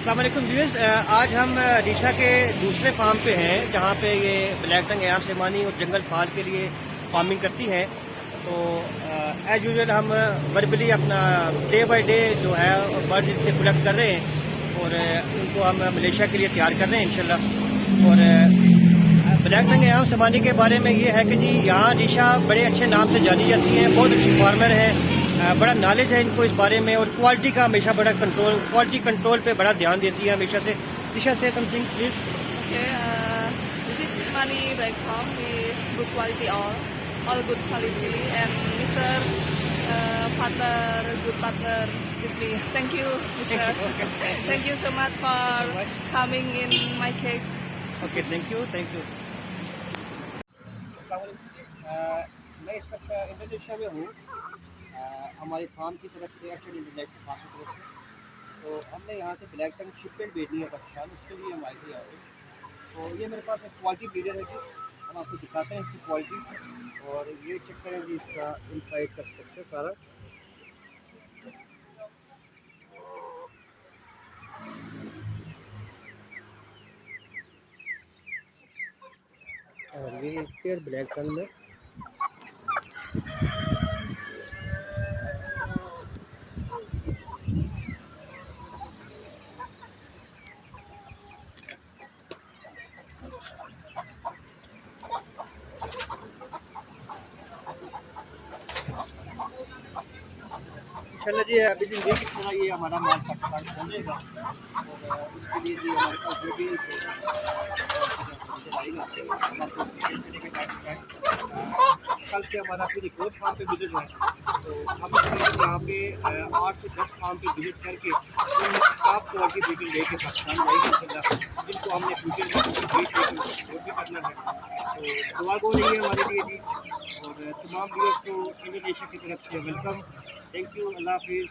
अस्सलाम वालेकुम व्यूअर्स, आज हम डीशा के दूसरे फार्म पे हैं जहाँ पे ये ब्लैक टंग एआम सेमानी और जंगल फाल के लिए फार्मिंग करती है। तो एज यूजुअल हम वर्बली अपना डे बाय डे जो है बर्ड से कलेक्ट कर रहे हैं और उनको हम मलेशिया के लिए तैयार कर रहे हैं इंशाल्लाह। और ब्लैक टंग एआम सेमानी के बारे में ये है कि जी यहाँ डीशा बड़े अच्छे नाम से जानी जाती है, बहुत अच्छी फार्मर है, बड़ा नॉलेज है इनको इस बारे में और क्वालिटी का हमेशा बड़ा क्वालिटी कंट्रोल पे बड़ा ध्यान देती है हमेशा से। दिशा से something please. Okay, this is Ismani Black Farm is good quality all good quality and Mr. Partner, good partner with me. Thank you, Mr. Thank you so much for coming in my cakes. Okay, thank you thank you. मैं इस वक्त Indonesia में हूँ, हमारी farm की तरफ से actually black farm की तरफ से। तो हमने यहाँ से ब्लैक टंग शिपमेंट भेजनी है पाकिस्तान, उसके लिए हम आए थे यहाँ पे। तो ये मेरे पास एक क्वालिटी ब्रीडर है जी, हम आपको दिखाते हैं इसकी क्वालिटी। और ये चेक करें जी इसका इनसाइड का स्ट्रक्चर सारा। और ये पेयर ब्लैक टंग में इंशाल्लाह जी अभी जिंदगी की तरह ये हमारा माल पाकिस्तान पहुँचेगा। और उसके लिए जी हमारे पास जो भी आएगा कल से हमारा फिर एक और फार्म पे विजिट है। तो हम यहाँ पे 8 से 10 फार्म पे विजिट करके टॉप क्वालिटी ब्रीडिंग लेके पाकिस्तान जाएगा, जिनको हमने फ्यूचर में जो भी करना है। तो दुआ गो रही है हमारे लिए जी। और तमाम व्यूअर्स को इंडोनेशिया की तरफ से वेलकम, थैंक यू, अल्लाह हाफिज़।